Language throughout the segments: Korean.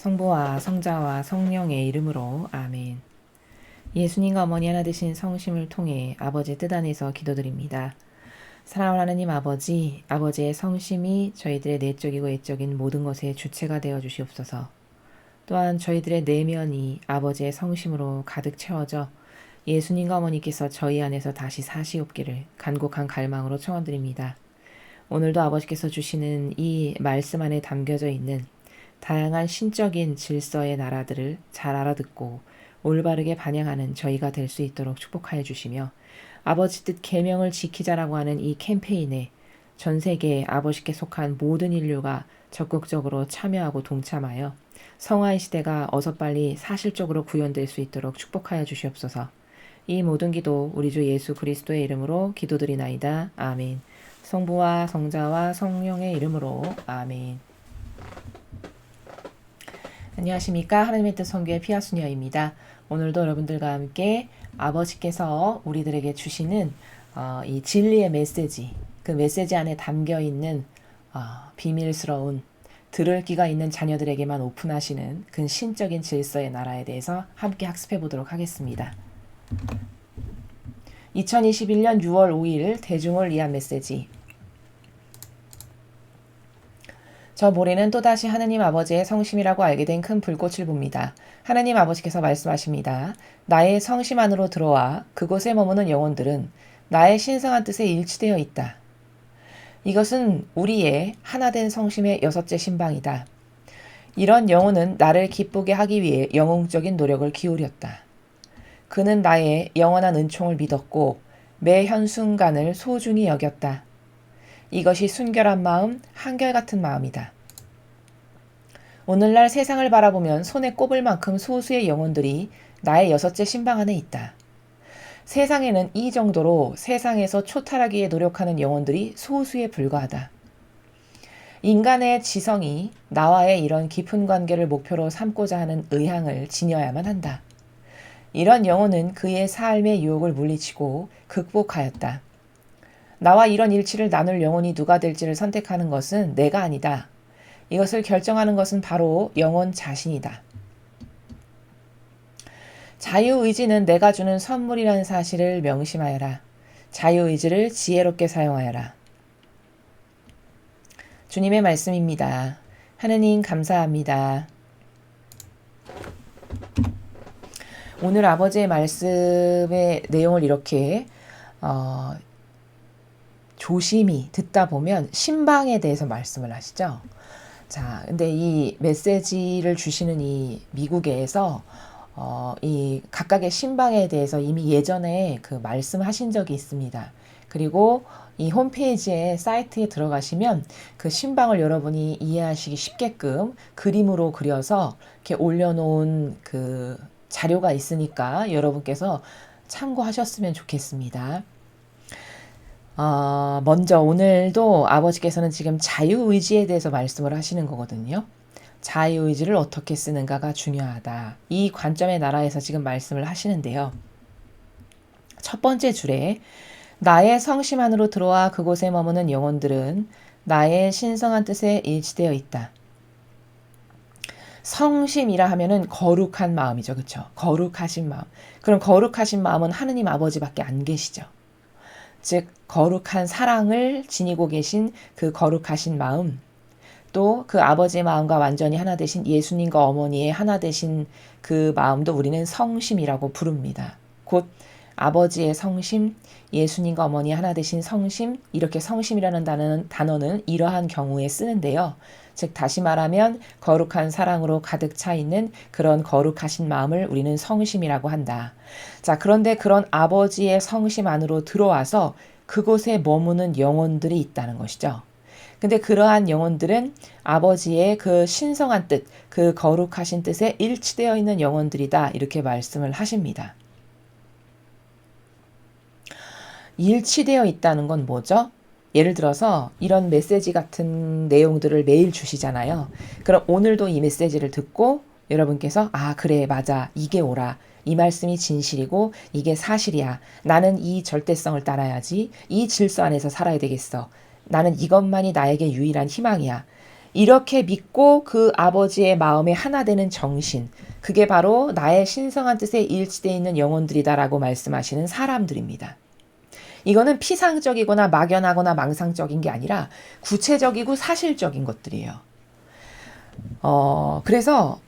성부와 성자와 성령의 이름으로 아멘. 예수님과 어머니 하나 되신 성심을 통해 아버지 뜻 안에서 기도드립니다. 사랑하는 하나님 아버지, 아버지의 성심이 저희들의 내적이고 외적인 모든 것의 주체가 되어 주시옵소서. 또한 저희들의 내면이 아버지의 성심으로 가득 채워져 예수님과 어머니께서 저희 안에서 다시 사시옵기를 간곡한 갈망으로 청원드립니다. 오늘도 아버지께서 주시는 이 말씀 안에 담겨져 있는 다양한 신적인 질서의 나라들을 잘 알아듣고 올바르게 반영하는 저희가 될 수 있도록 축복하여 주시며, 아버지 뜻 계명을 지키자라고 하는 이 캠페인에 전 세계 아버지께 속한 모든 인류가 적극적으로 참여하고 동참하여 성화의 시대가 어서 빨리 사실적으로 구현될 수 있도록 축복하여 주시옵소서. 이 모든 기도 우리 주 예수 그리스도의 이름으로 기도드리나이다. 아멘. 성부와 성자와 성령의 이름으로 아멘. 안녕하십니까. 하나님의 뜻 선교의 피아수녀입니다. 오늘도 여러분들과 함께 아버지께서 우리들에게 주시는 이 진리의 메시지, 그 메시지 안에 담겨있는 비밀스러운 들을 귀가 있는 자녀들에게만 오픈하시는 그 신적인 질서의 나라에 대해서 함께 학습해 보도록 하겠습니다. 2021년 6월 5일 대중을 위한 메시지. 저 모래는 또다시 하느님 아버지의 성심이라고 알게 된 큰 불꽃을 봅니다. 하느님 아버지께서 말씀하십니다. 나의 성심 안으로 들어와 그곳에 머무는 영혼들은 나의 신성한 뜻에 일치되어 있다. 이것은 우리의 하나된 성심의 6째 신방이다. 이런 영혼은 나를 기쁘게 하기 위해 영웅적인 노력을 기울였다. 그는 나의 영원한 은총을 믿었고 매 현순간을 소중히 여겼다. 이것이 순결한 마음, 한결같은 마음이다. 오늘날 세상을 바라보면 손에 꼽을 만큼 소수의 영혼들이 나의 6째 신방 안에 있다. 세상에는 이 정도로 세상에서 초탈하기에 노력하는 영혼들이 소수에 불과하다. 인간의 지성이 나와의 이런 깊은 관계를 목표로 삼고자 하는 의향을 지녀야만 한다. 이런 영혼은 그의 삶의 유혹을 물리치고 극복하였다. 나와 이런 일치를 나눌 영혼이 누가 될지를 선택하는 것은 내가 아니다. 이것을 결정하는 것은 바로 영혼 자신이다. 자유의지는 내가 주는 선물이라는 사실을 명심하여라. 자유의지를 지혜롭게 사용하여라. 주님의 말씀입니다. 하느님 감사합니다. 오늘 아버지의 말씀의 내용을 이렇게 조심히 듣다 보면 신방에 대해서 말씀을 하시죠. 자, 근데 이 메시지를 주시는 이 미국에서 이 각각의 신방에 대해서 이미 예전에 그 말씀하신 적이 있습니다. 그리고 이 홈페이지에 사이트에 들어가시면 그 신방을 여러분이 이해하시기 쉽게끔 그림으로 그려서 이렇게 올려놓은 그 자료가 있으니까 여러분께서 참고하셨으면 좋겠습니다. 먼저 오늘도 아버지께서는 지금 자유의지에 대해서 말씀을 하시는 거거든요. 자유의지를 어떻게 쓰는가가 중요하다. 이 관점의 나라에서 지금 말씀을 하시는데요. 첫 번째 줄에 나의 성심 안으로 들어와 그곳에 머무는 영혼들은 나의 신성한 뜻에 일치되어 있다. 성심이라 하면은 거룩한 마음이죠. 그렇죠? 거룩하신 마음. 그럼 거룩하신 마음은 하느님 아버지밖에 안 계시죠. 즉 거룩한 사랑을 지니고 계신 그 거룩하신 마음, 또 그 아버지의 마음과 완전히 하나 되신 예수님과 어머니의 하나 되신 그 마음도 우리는 성심이라고 부릅니다. 곧 아버지의 성심, 예수님과 어머니 하나 되신 성심, 이렇게 성심이라는 단어는 이러한 경우에 쓰는데요. 즉 다시 말하면 거룩한 사랑으로 가득 차 있는 그런 거룩하신 마음을 우리는 성심이라고 한다. 자, 그런데 그런 아버지의 성심 안으로 들어와서 그곳에 머무는 영혼들이 있다는 것이죠. 근데 그러한 영혼들은 아버지의 그 신성한 뜻, 그 거룩하신 뜻에 일치되어 있는 영혼들이다. 이렇게 말씀을 하십니다. 일치되어 있다는 건 뭐죠? 예를 들어서 이런 메시지 같은 내용들을 매일 주시잖아요. 그럼 오늘도 이 메시지를 듣고 여러분께서 그래 맞아 이게 옳아. 이 말씀이 진실이고 이게 사실이야. 나는 이 절대성을 따라야지. 이 질서 안에서 살아야 되겠어. 나는 이것만이 나에게 유일한 희망이야. 이렇게 믿고 그 아버지의 마음에 하나 되는 정신, 그게 바로 나의 신성한 뜻에 일치되어 있는 영혼들이다라고 말씀하시는 사람들입니다. 이거는 피상적이거나 막연하거나 망상적인 게 아니라 구체적이고 사실적인 것들이에요. 그래서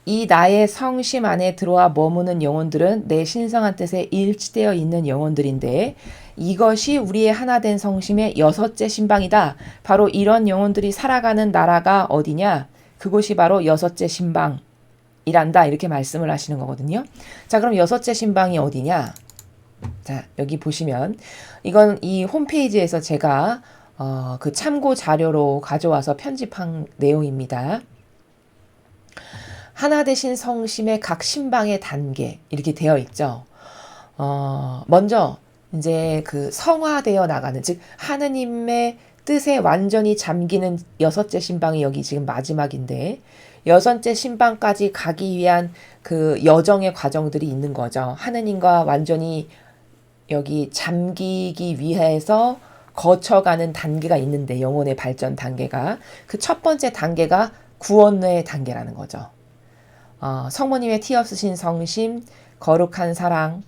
이 나의 성심 안에 들어와 머무는 영혼들은 내 신성한 뜻에 일치되어 있는 영혼들인데, 이것이 우리의 하나된 성심의 여섯째 신방이다. 바로 이런 영혼들이 살아가는 나라가 어디냐? 그곳이 바로 여섯째 신방이란다. 이렇게 말씀을 하시는 거거든요. 자, 그럼 여섯째 신방이 어디냐? 자, 여기 보시면 이건 이 홈페이지에서 제가 그 참고 자료로 가져와서 편집한 내용입니다. 하나 되신 성심의 각 신방의 단계 이렇게 되어 있죠. 먼저 이제 그 성화되어 나가는, 즉 하느님의 뜻에 완전히 잠기는 여섯째 신방이 여기 지금 마지막인데, 여섯째 신방까지 가기 위한 그 여정의 과정들이 있는 거죠. 하느님과 완전히 여기 잠기기 위해서 거쳐가는 단계가 있는데, 영혼의 발전 단계가, 그 첫 번째 단계가 구원의 단계라는 거죠. 성모님의 티 없으신 성심, 거룩한 사랑,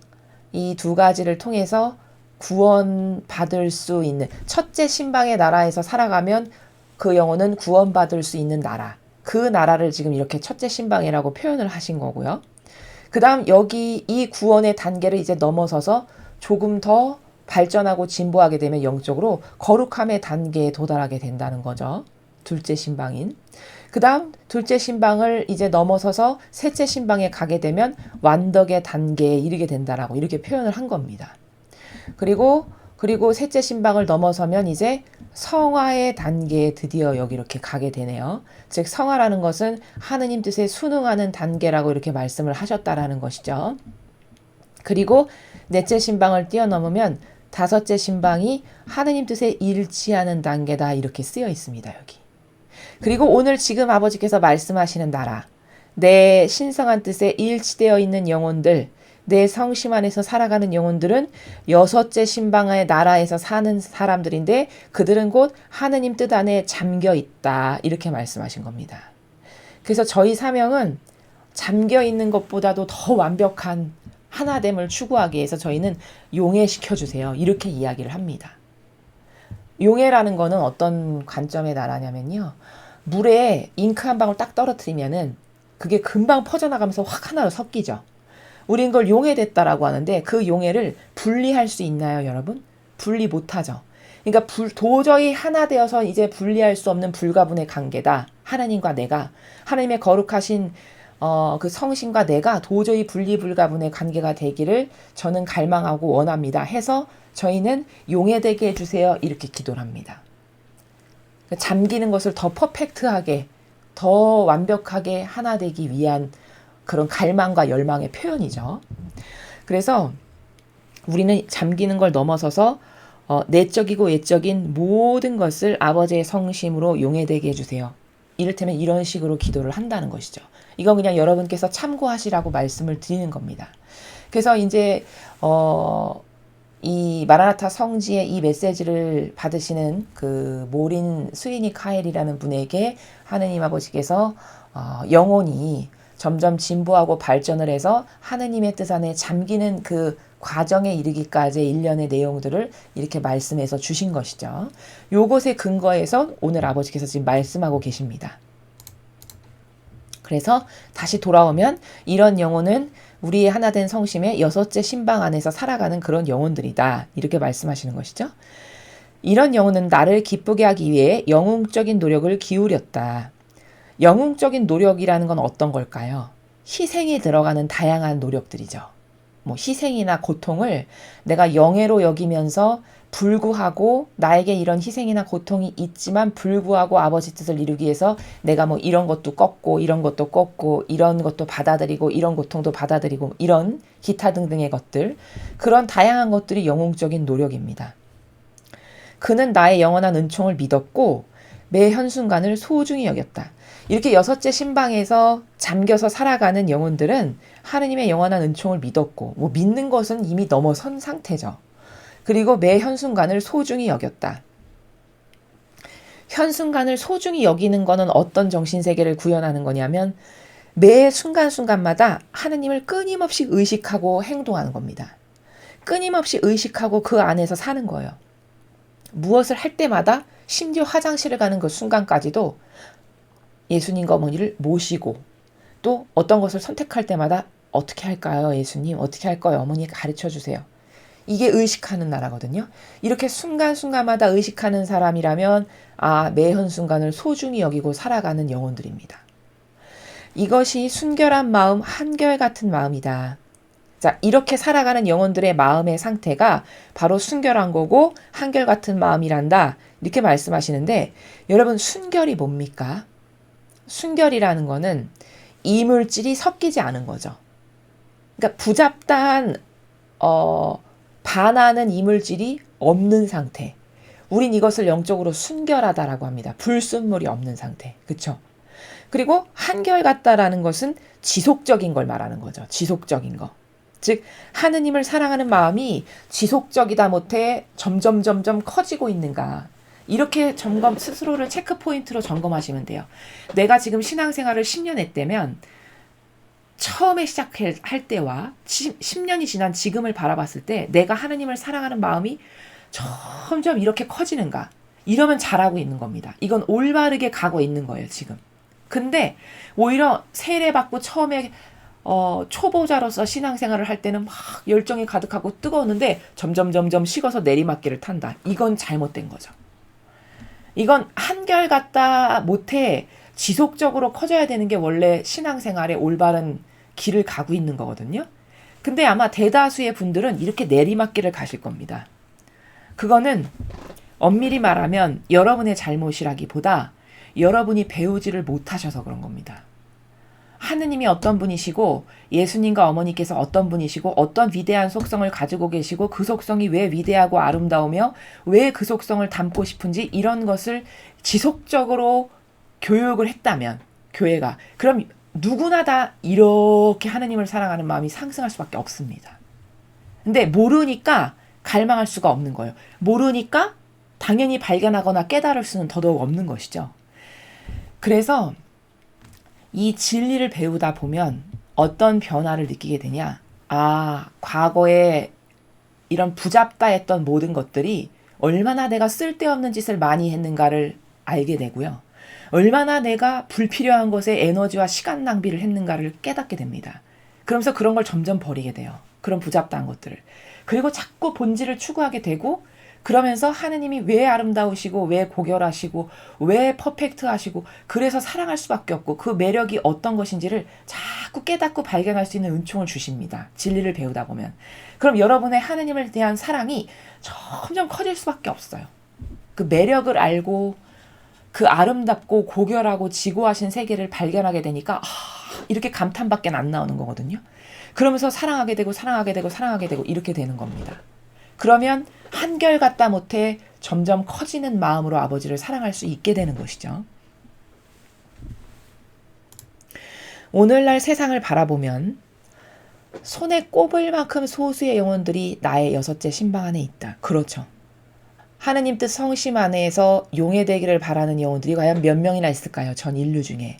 이 두 가지를 통해서 구원받을 수 있는, 첫째 신방의 나라에서 살아가면 그 영혼은 구원받을 수 있는 나라, 그 나라를 지금 이렇게 첫째 신방이라고 표현을 하신 거고요. 그 다음 여기 이 구원의 단계를 이제 넘어서서 조금 더 발전하고 진보하게 되면 영적으로 거룩함의 단계에 도달하게 된다는 거죠. 둘째 신방인. 그 다음 둘째 신방을 이제 넘어서서 셋째 신방에 가게 되면 완덕의 단계에 이르게 된다라고 이렇게 표현을 한 겁니다. 그리고 셋째 신방을 넘어서면 이제 성화의 단계에 드디어 여기 이렇게 가게 되네요. 즉 성화라는 것은 하느님 뜻에 순응하는 단계라고 이렇게 말씀을 하셨다라는 것이죠. 그리고 넷째 신방을 뛰어넘으면 다섯째 신방이 하느님 뜻에 일치하는 단계다 이렇게 쓰여 있습니다. 여기. 그리고 오늘 지금 아버지께서 말씀하시는 나라, 내 신성한 뜻에 일치되어 있는 영혼들, 내 성심 안에서 살아가는 영혼들은 여섯째 신방의 나라에서 사는 사람들인데, 그들은 곧 하느님 뜻 안에 잠겨 있다 이렇게 말씀하신 겁니다. 그래서 저희 사명은 잠겨 있는 것보다도 더 완벽한 하나됨을 추구하기 위해서 저희는 용해시켜주세요 이렇게 이야기를 합니다. 용해라는 거는 어떤 관점의 나라냐면요, 물에 잉크 한 방울 딱 떨어뜨리면은 그게 금방 퍼져나가면서 확 하나로 섞이죠. 우린 그걸 용해됐다라고 하는데, 그 용해를 분리할 수 있나요, 여러분? 분리 못하죠. 그러니까 도저히 하나 되어서 이제 분리할 수 없는 불가분의 관계다. 하나님과 내가, 하나님의 거룩하신 그 성신과 내가 도저히 분리불가분의 관계가 되기를 저는 갈망하고 원합니다 해서 저희는 용해되게 해주세요 이렇게 기도를 합니다. 잠기는 것을 더 퍼펙트하게, 더 완벽하게 하나 되기 위한 그런 갈망과 열망의 표현이죠. 그래서 우리는 잠기는 걸 넘어서서 내적이고 외적인 모든 것을 아버지의 성심으로 용해되게 해주세요. 이를테면 이런 식으로 기도를 한다는 것이죠. 이건 그냥 여러분께서 참고하시라고 말씀을 드리는 겁니다. 그래서 이제 이 마라나타 성지의 이 메시지를 받으시는 그 모린 스위니 카엘이라는 분에게 하느님 아버지께서 영혼이 점점 진보하고 발전을 해서 하느님의 뜻 안에 잠기는 그 과정에 이르기까지의 일련의 내용들을 이렇게 말씀해서 주신 것이죠. 요것에 근거해서 오늘 아버지께서 지금 말씀하고 계십니다. 그래서 다시 돌아오면 이런 영혼은 우리의 하나된 성심의 여섯째 신방 안에서 살아가는 그런 영혼들이다. 이렇게 말씀하시는 것이죠. 이런 영혼은 나를 기쁘게 하기 위해 영웅적인 노력을 기울였다. 영웅적인 노력이라는 건 어떤 걸까요? 희생이 들어가는 다양한 노력들이죠. 뭐 희생이나 고통을 내가 영예로 여기면서 불구하고 나에게 이런 희생이나 고통이 있지만 불구하고 아버지 뜻을 이루기 위해서 내가 뭐 이런 것도 꺾고 이런 것도 꺾고 이런 것도 받아들이고 이런 고통도 받아들이고 이런 기타 등등의 것들, 그런 다양한 것들이 영웅적인 노력입니다. 그는 나의 영원한 은총을 믿었고 매 현순간을 소중히 여겼다. 이렇게 여섯째 신방에서 잠겨서 살아가는 영혼들은 하느님의 영원한 은총을 믿었고, 뭐 믿는 것은 이미 넘어선 상태죠. 그리고 매 현순간을 소중히 여겼다. 현순간을 소중히 여기는 거는 어떤 정신세계를 구현하는 거냐면 매 순간순간마다 하느님을 끊임없이 의식하고 행동하는 겁니다. 끊임없이 의식하고 그 안에서 사는 거예요. 무엇을 할 때마다 심지어 화장실을 가는 그 순간까지도 예수님과 어머니를 모시고 또 어떤 것을 선택할 때마다 어떻게 할까요? 예수님 어떻게 할 거예요? 어머니 가르쳐 주세요. 이게 의식하는 나라거든요. 이렇게 순간순간마다 의식하는 사람이라면 매 한순간을 소중히 여기고 살아가는 영혼들입니다. 이것이 순결한 마음, 한결같은 마음이다. 자, 이렇게 살아가는 영혼들의 마음의 상태가 바로 순결한 거고 한결같은 마음이란다. 이렇게 말씀하시는데 여러분 순결이 뭡니까? 순결이라는 거는 이물질이 섞이지 않은 거죠. 그러니까 부잡다한 반하는 이물질이 없는 상태. 우린 이것을 영적으로 순결하다라고 합니다. 불순물이 없는 상태. 그렇죠? 그리고 한결같다라는 것은 지속적인 걸 말하는 거죠. 지속적인 거. 즉 하느님을 사랑하는 마음이 지속적이다 못해 점점 커지고 있는가. 이렇게 스스로를 체크 포인트로 점검하시면 돼요. 내가 지금 신앙생활을 10년 했다면 처음에 시작할 때와 10년이 지난 지금을 바라봤을 때 내가 하느님을 사랑하는 마음이 점점 이렇게 커지는가. 이러면 잘하고 있는 겁니다. 이건 올바르게 가고 있는 거예요, 지금. 근데 오히려 세례받고 처음에 초보자로서 신앙생활을 할 때는 막 열정이 가득하고 뜨거웠는데 점점 식어서 내리막길을 탄다. 이건 잘못된 거죠. 이건 한결같다 못해 지속적으로 커져야 되는 게 원래 신앙생활의 올바른 길을 가고 있는 거거든요. 근데 아마 대다수의 분들은 이렇게 내리막길을 가실 겁니다. 그거는 엄밀히 말하면 여러분의 잘못이라기보다 여러분이 배우지를 못하셔서 그런 겁니다. 하느님이 어떤 분이시고 예수님과 어머니께서 어떤 분이시고 어떤 위대한 속성을 가지고 계시고 그 속성이 왜 위대하고 아름다우며 왜 그 속성을 담고 싶은지 이런 것을 지속적으로 교육을 했다면 교회가 그럼 누구나 다 이렇게 하느님을 사랑하는 마음이 상승할 수밖에 없습니다. 근데 모르니까 갈망할 수가 없는 거예요. 모르니까 당연히 발견하거나 깨달을 수는 더더욱 없는 것이죠. 그래서 이 진리를 배우다 보면 어떤 변화를 느끼게 되냐. 과거에 이런 부잡다 했던 모든 것들이 얼마나 내가 쓸데없는 짓을 많이 했는가를 알게 되고요. 얼마나 내가 불필요한 것에 에너지와 시간 낭비를 했는가를 깨닫게 됩니다. 그러면서 그런 걸 점점 버리게 돼요. 그런 부잡다한 것들을. 그리고 자꾸 본질을 추구하게 되고 그러면서 하느님이 왜 아름다우시고 왜 고결하시고 왜 퍼펙트하시고 그래서 사랑할 수밖에 없고 그 매력이 어떤 것인지를 자꾸 깨닫고 발견할 수 있는 은총을 주십니다. 진리를 배우다 보면. 그럼 여러분의 하느님을 대한 사랑이 점점 커질 수밖에 없어요. 그 매력을 알고 그 아름답고 고결하고 지고하신 세계를 발견하게 되니까 이렇게 감탄밖에 안 나오는 거거든요. 그러면서 사랑하게 되고 이렇게 되는 겁니다. 그러면 한결같다 못해 점점 커지는 마음으로 아버지를 사랑할 수 있게 되는 것이죠. 오늘날 세상을 바라보면 손에 꼽을 만큼 소수의 영혼들이 나의 여섯째 신방 안에 있다. 그렇죠. 하느님 뜻 성심 안에서 용해되기를 바라는 영혼들이 과연 몇 명이나 있을까요? 전 인류 중에.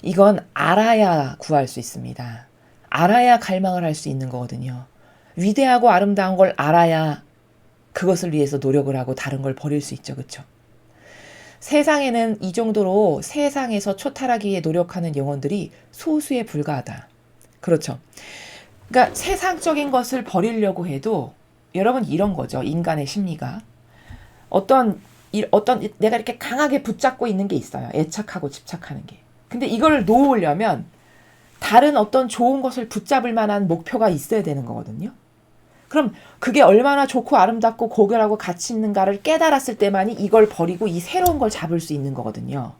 이건 알아야 구할 수 있습니다. 알아야 갈망을 할 수 있는 거거든요. 위대하고 아름다운 걸 알아야 그것을 위해서 노력을 하고 다른 걸 버릴 수 있죠. 그렇죠? 세상에는 이 정도로 세상에서 초탈하기 위해 노력하는 영혼들이 소수에 불과하다. 그렇죠? 그러니까 세상적인 것을 버리려고 해도 여러분 이런 거죠. 인간의 심리가. 어떤 내가 이렇게 강하게 붙잡고 있는 게 있어요. 애착하고 집착하는 게. 근데 이걸 놓으려면 다른 어떤 좋은 것을 붙잡을 만한 목표가 있어야 되는 거거든요. 그럼 그게 얼마나 좋고 아름답고 고결하고 가치 있는가를 깨달았을 때만이 이걸 버리고 이 새로운 걸 잡을 수 있는 거거든요.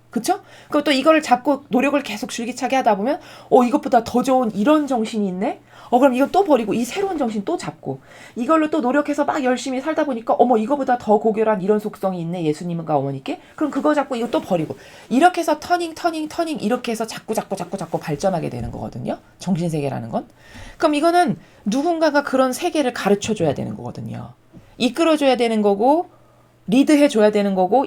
그쵸? 그리고 또 이거를 잡고 노력을 계속 줄기차게 하다 보면 이것보다 더 좋은 이런 정신이 있네? 그럼 이건 또 버리고 이 새로운 정신 또 잡고 이걸로 또 노력해서 막 열심히 살다 보니까 이거보다 더 고결한 이런 속성이 있네 예수님과 어머니께 그럼 그거 잡고 이거 또 버리고 이렇게 해서 터닝 이렇게 해서 자꾸 발전하게 되는 거거든요. 정신세계라는 건. 그럼 이거는 누군가가 그런 세계를 가르쳐줘야 되는 거거든요. 이끌어줘야 되는 거고 리드해줘야 되는 거고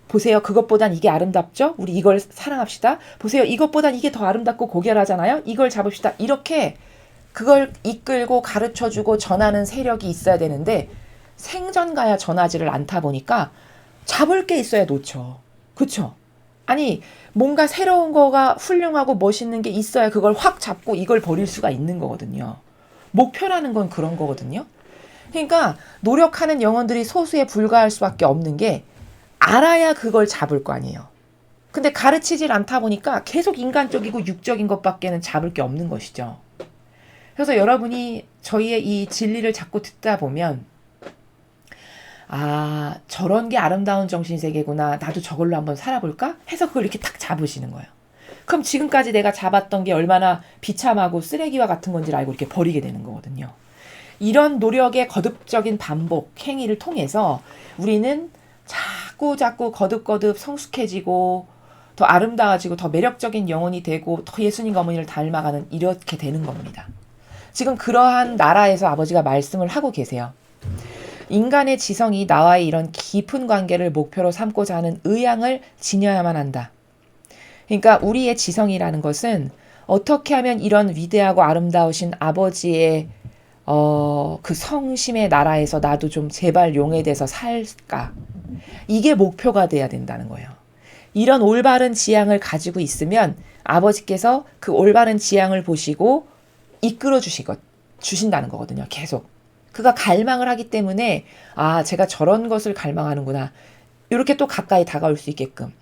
보세요. 그것보단 이게 아름답죠? 우리 이걸 사랑합시다. 보세요. 이것보단 이게 더 아름답고 고결하잖아요. 이걸 잡읍시다. 이렇게 그걸 이끌고 가르쳐주고 전하는 세력이 있어야 되는데 생전가야 전하지를 않다 보니까 잡을 게 있어야 놓죠. 그쵸? 아니 뭔가 새로운 거가 훌륭하고 멋있는 게 있어야 그걸 확 잡고 이걸 버릴 수가 있는 거거든요. 목표라는 건 그런 거거든요. 그러니까 노력하는 영혼들이 소수에 불과할 수밖에 없는 게 알아야 그걸 잡을 거 아니에요. 근데 가르치질 않다 보니까 계속 인간적이고 육적인 것밖에는 잡을 게 없는 것이죠. 그래서 여러분이 저희의 이 진리를 자꾸 듣다 보면 아, 저런 게 아름다운 정신세계구나. 나도 저걸로 한번 살아볼까? 해서 그걸 이렇게 탁 잡으시는 거예요. 그럼 지금까지 내가 잡았던 게 얼마나 비참하고 쓰레기와 같은 건지를 알고 이렇게 버리게 되는 거거든요. 이런 노력의 거듭적인 반복, 행위를 통해서 우리는 자꾸 거듭 성숙해지고 더 아름다워지고 더 매력적인 영혼이 되고 더 예수님과 어머니를 닮아가는 이렇게 되는 겁니다. 지금 그러한 나라에서 아버지가 말씀을 하고 계세요. 인간의 지성이 나와의 이런 깊은 관계를 목표로 삼고자 하는 의향을 지녀야만 한다. 그러니까 우리의 지성이라는 것은 어떻게 하면 이런 위대하고 아름다우신 아버지의 그 성심의 나라에서 나도 좀 제발 용해돼서 살까? 이게 목표가 돼야 된다는 거예요. 이런 올바른 지향을 가지고 있으면 아버지께서 그 올바른 지향을 보시고 이끌어 주신다는 거거든요. 계속. 그가 갈망을 하기 때문에 아, 제가 저런 것을 갈망하는구나. 이렇게 또 가까이 다가올 수 있게끔.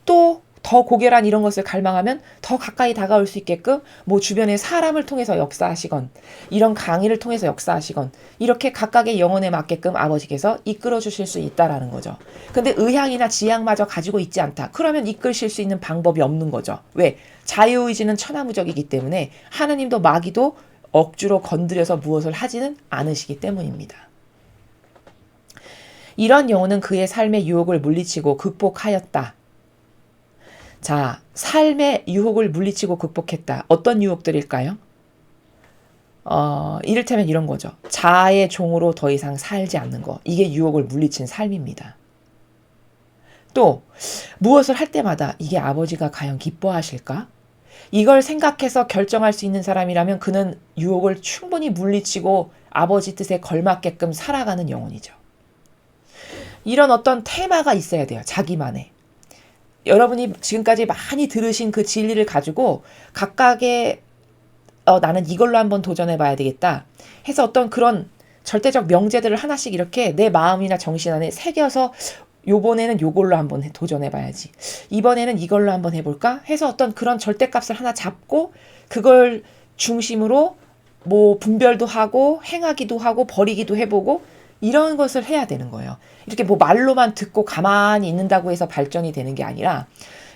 또 더 고결한 이런 것을 갈망하면 더 가까이 다가올 수 있게끔 뭐 주변의 사람을 통해서 역사하시건 이런 강의를 통해서 역사하시건 이렇게 각각의 영혼에 맞게끔 아버지께서 이끌어 주실 수 있다라는 거죠. 근데 의향이나 지향마저 가지고 있지 않다. 그러면 이끌실 수 있는 방법이 없는 거죠. 왜? 자유의지는 천하무적이기 때문에 하느님도 마귀도 억지로 건드려서 무엇을 하지는 않으시기 때문입니다. 이런 영혼은 그의 삶의 유혹을 물리치고 극복하였다. 자, 삶의 유혹을 물리치고 극복했다. 어떤 유혹들일까요? 이를테면 이런 거죠. 자아의 종으로 더 이상 살지 않는 거. 이게 유혹을 물리친 삶입니다. 또 무엇을 할 때마다 이게 아버지가 과연 기뻐하실까? 이걸 생각해서 결정할 수 있는 사람이라면 그는 유혹을 충분히 물리치고 아버지 뜻에 걸맞게끔 살아가는 영혼이죠. 이런 어떤 테마가 있어야 돼요. 자기만의. 여러분이 지금까지 많이 들으신 그 진리를 가지고 각각의 나는 이걸로 한번 도전해봐야 되겠다 해서 어떤 그런 절대적 명제들을 하나씩 이렇게 내 마음이나 정신 안에 새겨서 요번에는 요걸로 한번 도전해봐야지. 이번에는 이걸로 한번 해볼까? 해서 어떤 그런 절대값을 하나 잡고 그걸 중심으로 뭐 분별도 하고 행하기도 하고 버리기도 해보고 이런 것을 해야 되는 거예요. 이렇게 뭐 말로만 듣고 가만히 있는다고 해서 발전이 되는 게 아니라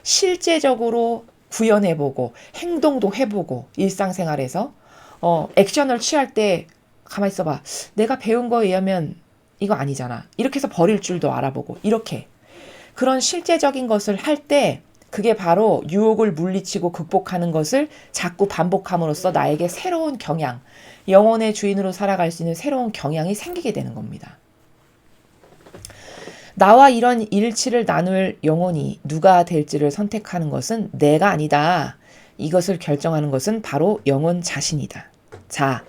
실제적으로 구현해보고 행동도 해보고 일상생활에서 액션을 취할 때 가만히 있어봐. 내가 배운 거에 의하면 이거 아니잖아. 이렇게 해서 버릴 줄도 알아보고 이렇게 그런 실제적인 것을 할 때 그게 바로 유혹을 물리치고 극복하는 것을 자꾸 반복함으로써 나에게 새로운 경향, 영혼의 주인으로 살아갈 수 있는 새로운 경향이 생기게 되는 겁니다. 나와 이런 일치를 나눌 영혼이 누가 될지를 선택하는 것은 내가 아니다. 이것을 결정하는 것은 바로 영혼 자신이다. 자,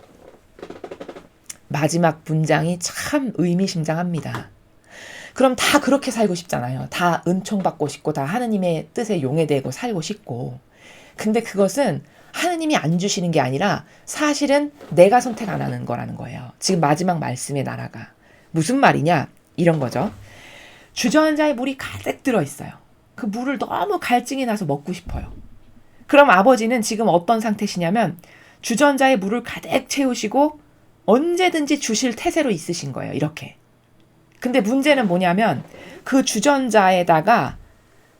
마지막 문장이 참 의미심장합니다. 그럼 다 그렇게 살고 싶잖아요. 다 은총받고 싶고 다 하느님의 뜻에 용해되고 살고 싶고. 근데 그것은 하느님이 안 주시는 게 아니라 사실은 내가 선택 안 하는 거라는 거예요. 지금 마지막 말씀의 나라가. 무슨 말이냐? 이런 거죠. 주저앉아에 물이 가득 들어있어요. 그 물을 너무 갈증이 나서 먹고 싶어요. 그럼 아버지는 지금 어떤 상태시냐면 주전자에 물을 가득 채우시고 언제든지 주실 태세로 있으신 거예요. 이렇게. 근데 문제는 뭐냐면 그 주전자에다가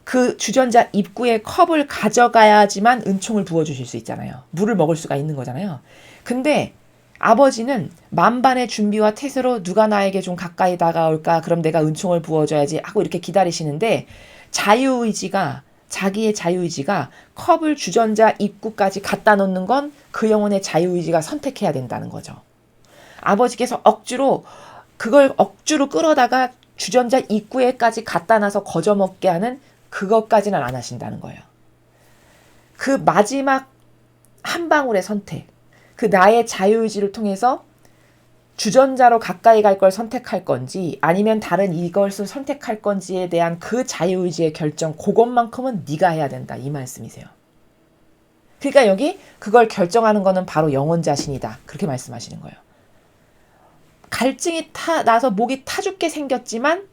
그 주전자 입구에 컵을 가져가야지만 은총을 부어주실 수 있잖아요. 물을 먹을 수가 있는 거잖아요. 근데 아버지는 만반의 준비와 태세로 누가 나에게 좀 가까이 다가올까? 그럼 내가 은총을 부어줘야지 하고 이렇게 기다리시는데 자기의 자유의지가 컵을 주전자 입구까지 갖다 놓는 건 그 영혼의 자유의지가 선택해야 된다는 거죠. 아버지께서 그걸 억지로 끌어다가 주전자 입구에까지 갖다 놔서 거저먹게 하는 그것까지는 안 하신다는 거예요. 그 마지막 한 방울의 선택, 그 나의 자유의지를 통해서 주전자로 가까이 갈 걸 선택할 건지 아니면 다른 이것을 선택할 건지에 대한 그 자유의지의 결정, 그것만큼은 네가 해야 된다, 이 말씀이세요. 그러니까 여기 그걸 결정하는 거는 바로 영혼 자신이다, 그렇게 말씀하시는 거예요. 갈증이 나서 목이 타 죽게 생겼지만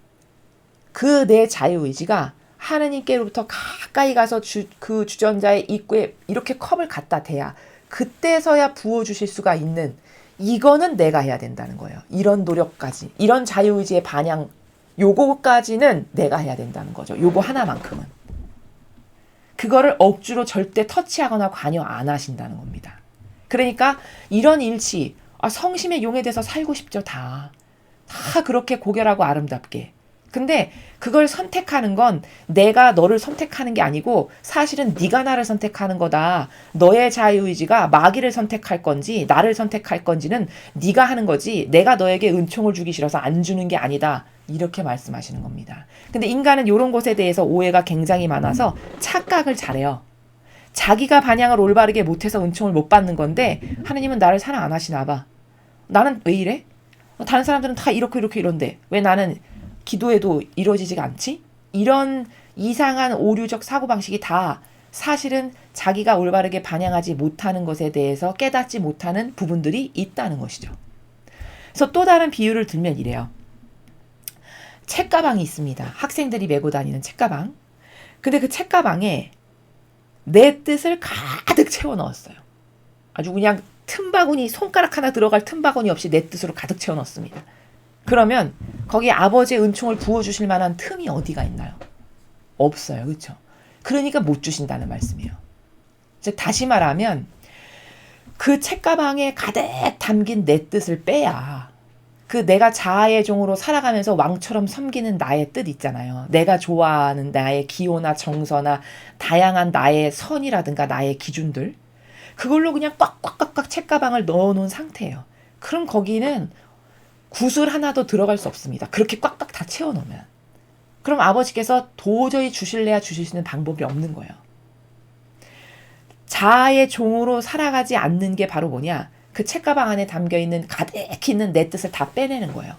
그 내 자유의지가 하느님께로부터 가까이 가서 그 주전자의 입구에 이렇게 컵을 갖다 대야 그때서야 부어주실 수가 있는, 이거는 내가 해야 된다는 거예요. 이런 노력까지, 이런 자유의지의 반영, 요거까지는 내가 해야 된다는 거죠. 요거 하나만큼은. 그거를 억지로 절대 터치하거나 관여 안 하신다는 겁니다. 그러니까 이런 일치, 성심의 용에 대해서 살고 싶죠. 다 그렇게 고결하고 아름답게. 근데 그걸 선택하는 건 내가 너를 선택하는 게 아니고 사실은 네가 나를 선택하는 거다. 너의 자유의지가 마귀를 선택할 건지 나를 선택할 건지는 네가 하는 거지, 내가 너에게 은총을 주기 싫어서 안 주는 게 아니다, 이렇게 말씀하시는 겁니다. 근데 인간은 이런 것에 대해서 오해가 굉장히 많아서 착각을 잘해요. 자기가 반향을 올바르게 못해서 은총을 못 받는 건데 하느님은 나를 사랑 안 하시나 봐. 나는 왜 이래? 다른 사람들은 다 이렇게 이런데 왜 나는 기도해도 이루어지지가 않지? 이런 이상한 오류적 사고방식이 다 사실은 자기가 올바르게 반향하지 못하는 것에 대해서 깨닫지 못하는 부분들이 있다는 것이죠. 그래서 또 다른 비유를 들면 이래요. 책가방이 있습니다. 학생들이 메고 다니는 책가방. 근데 그 책가방에 내 뜻을 가득 채워 넣었어요. 아주 그냥 틈바구니, 손가락 하나 들어갈 틈바구니 없이 내 뜻으로 가득 채워 넣었습니다. 그러면 거기에 아버지의 은총을 부어주실 만한 틈이 어디가 있나요? 없어요. 그렇죠? 그러니까 못 주신다는 말씀이에요. 즉 다시 말하면 그 책가방에 가득 담긴 내 뜻을 빼야 그 내가 자아의 종으로 살아가면서 왕처럼 섬기는 나의 뜻 있잖아요. 내가 좋아하는 나의 기호나 정서나 다양한 나의 선이라든가 나의 기준들, 그걸로 그냥 꽉꽉꽉꽉 책가방을 넣어놓은 상태예요. 그럼 거기는 구슬 하나도 들어갈 수 없습니다. 그렇게 꽉꽉 다 채워놓으면. 그럼 아버지께서 도저히 주실래야 주실 수 있는 방법이 없는 거예요. 자아의 종으로 살아가지 않는 게 바로 뭐냐? 그 책가방 안에 담겨있는 가득 있는 내 뜻을 다 빼내는 거예요.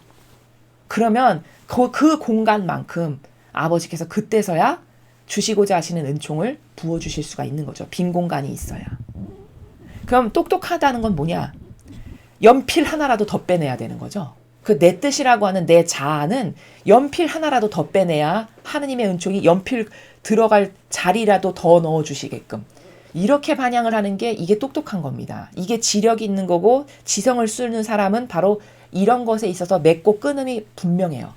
그러면 그 공간만큼 아버지께서 그때서야 주시고자 하시는 은총을 부어주실 수가 있는 거죠. 빈 공간이 있어야. 그럼 똑똑하다는 건 뭐냐? 연필 하나라도 더 빼내야 되는 거죠. 그 내 뜻이라고 하는 내 자아는 연필 하나라도 더 빼내야 하느님의 은총이 연필 들어갈 자리라도 더 넣어주시게끔, 이렇게 반향을 하는 게 이게 똑똑한 겁니다. 이게 지력이 있는 거고 지성을 쓰는 사람은 바로 이런 것에 있어서 맺고 끊음이 분명해요.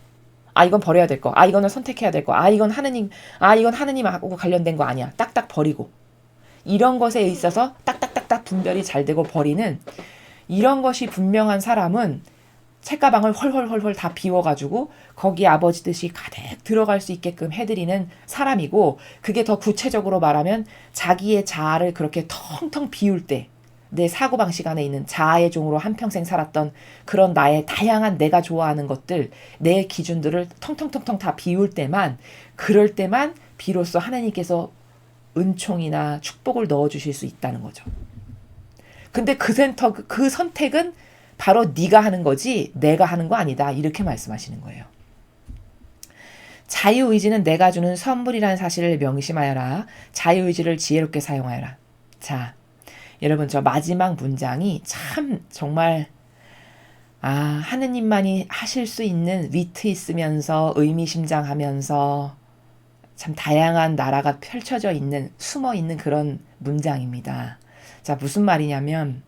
이건 버려야 될 거, 이거는 선택해야 될 거, 이건 하느님하고 관련된 거 아니야, 딱딱 버리고, 이런 것에 있어서 딱딱딱딱 분별이 잘 되고 버리는, 이런 것이 분명한 사람은 책가방을 헐헐헐헐 다 비워가지고 거기에 아버지 뜻이 가득 들어갈 수 있게끔 해드리는 사람이고, 그게 더 구체적으로 말하면 자기의 자아를 그렇게 텅텅 비울 때, 내 사고방식 안에 있는 자아의 종으로 한평생 살았던 그런 나의 다양한 내가 좋아하는 것들, 내 기준들을 텅텅텅텅 다 비울 때만, 그럴 때만 비로소 하나님께서 은총이나 축복을 넣어주실 수 있다는 거죠. 근데 그 선택은 바로 네가 하는 거지 내가 하는 거 아니다, 이렇게 말씀하시는 거예요. 자유의지는 내가 주는 선물이라는 사실을 명심하여라. 자유의지를 지혜롭게 사용하여라. 자, 여러분, 저 마지막 문장이 참 정말 하느님만이 하실 수 있는 위트 있으면서 의미심장하면서 참 다양한 나라가 펼쳐져 있는, 숨어 있는 그런 문장입니다. 자, 무슨 말이냐면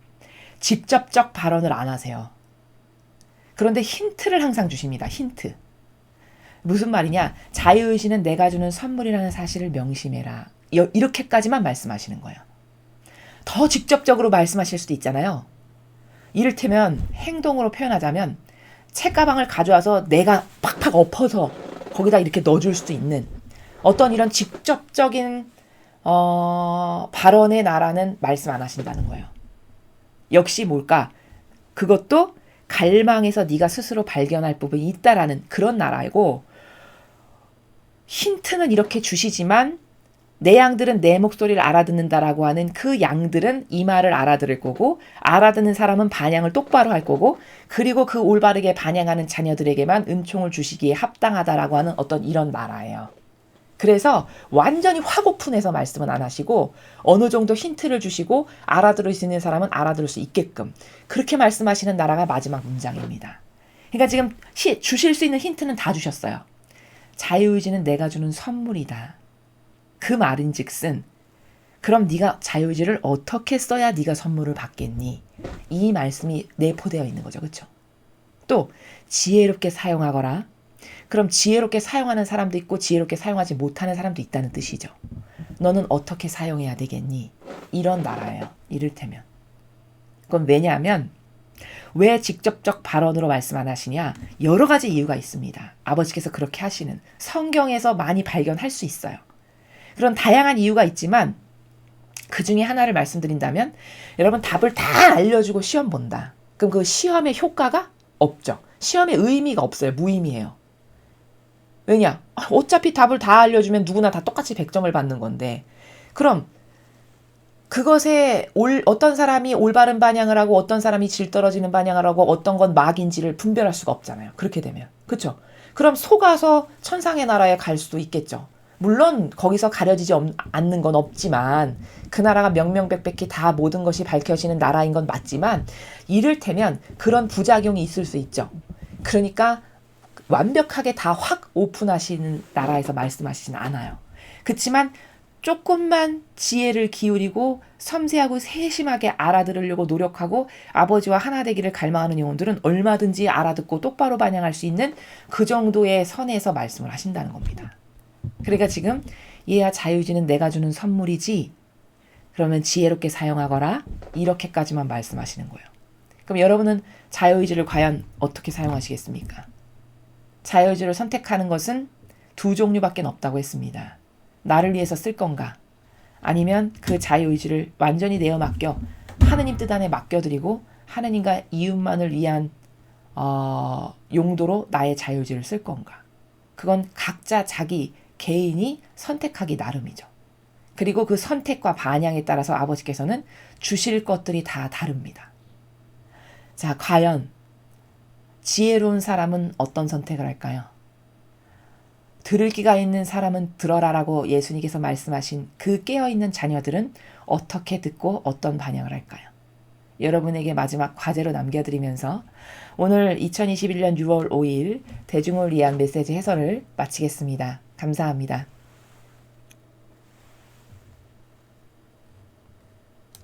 직접적 발언을 안 하세요. 그런데 힌트를 항상 주십니다. 힌트. 무슨 말이냐? 자유의지는 내가 주는 선물이라는 사실을 명심해라. 이렇게까지만 말씀하시는 거예요. 더 직접적으로 말씀하실 수도 있잖아요. 이를테면 행동으로 표현하자면 책가방을 가져와서 내가 팍팍 엎어서 거기다 이렇게 넣어줄 수도 있는 어떤 이런 직접적인 발언의 나라는 말씀 안 하신다는 거예요. 역시 뭘까? 그것도 갈망해서 네가 스스로 발견할 부분이 있다라는 그런 나라이고, 힌트는 이렇게 주시지만 내 양들은 내 목소리를 알아듣는다라고 하는 그 양들은 이 말을 알아들을 거고, 알아듣는 사람은 반향을 똑바로 할 거고, 그리고 그 올바르게 반향하는 자녀들에게만 은총을 주시기에 합당하다라고 하는 어떤 이런 나라예요. 그래서 완전히 확 오픈해서 말씀은 안 하시고 어느 정도 힌트를 주시고 알아들을 수 있는 사람은 알아들을 수 있게끔 그렇게 말씀하시는 나라가 마지막 문장입니다. 그러니까 지금 주실 수 있는 힌트는 다 주셨어요. 자유의지는 내가 주는 선물이다. 그 말인즉슨 그럼 네가 자유의지를 어떻게 써야 네가 선물을 받겠니? 이 말씀이 내포되어 있는 거죠. 그렇죠? 또 지혜롭게 사용하거라. 그럼 지혜롭게 사용하는 사람도 있고 지혜롭게 사용하지 못하는 사람도 있다는 뜻이죠. 너는 어떻게 사용해야 되겠니? 이런 나라예요. 이를테면. 그건 왜냐하면 왜 직접적 발언으로 말씀 안 하시냐? 여러 가지 이유가 있습니다. 아버지께서 그렇게 하시는 성경에서 많이 발견할 수 있어요. 그런 다양한 이유가 있지만 그 중에 하나를 말씀드린다면 여러분 답을 다 알려주고 시험 본다. 그럼 그 시험의 효과가 없죠. 시험의 의미가 없어요. 무의미해요. 왜냐? 어차피 답을 다 알려주면 누구나 다 똑같이 100점을 받는 건데 그럼 그것에 어떤 사람이 올바른 반향을 하고 어떤 사람이 질 떨어지는 반향을 하고 어떤 건 막인지를 분별할 수가 없잖아요. 그렇게 되면. 그렇죠? 그럼 속아서 천상의 나라에 갈 수도 있겠죠. 물론 거기서 가려지지 않는 건 없지만 그 나라가 명명백백히 다 모든 것이 밝혀지는 나라인 건 맞지만 이를테면 그런 부작용이 있을 수 있죠. 그러니까 완벽하게 다 확 오픈하시는 나라에서 말씀하시진 않아요. 그렇지만 조금만 지혜를 기울이고 섬세하고 세심하게 알아들으려고 노력하고 아버지와 하나 되기를 갈망하는 영혼들은 얼마든지 알아듣고 똑바로 반영할 수 있는 그 정도의 선에서 말씀을 하신다는 겁니다. 그러니까 지금 얘야 자유의지는 내가 주는 선물이지 그러면 지혜롭게 사용하거라 이렇게까지만 말씀하시는 거예요. 그럼 여러분은 자유의지를 과연 어떻게 사용하시겠습니까? 자유의지를 선택하는 것은 두 종류밖에 없다고 했습니다. 나를 위해서 쓸 건가? 아니면 그 자유의지를 완전히 내어 맡겨 하느님 뜻 안에 맡겨드리고 하느님과 이웃만을 위한 용도로 나의 자유의지를 쓸 건가? 그건 각자 자기 개인이 선택하기 나름이죠. 그리고 그 선택과 반향에 따라서 아버지께서는 주실 것들이 다 다릅니다. 자, 과연 지혜로운 사람은 어떤 선택을 할까요? 들을 귀가 있는 사람은 들어라라고 예수님께서 말씀하신 그 깨어있는 자녀들은 어떻게 듣고 어떤 반응을 할까요? 여러분에게 마지막 과제로 남겨드리면서 오늘 2021년 6월 5일 대중을 위한 메시지 해설을 마치겠습니다. 감사합니다.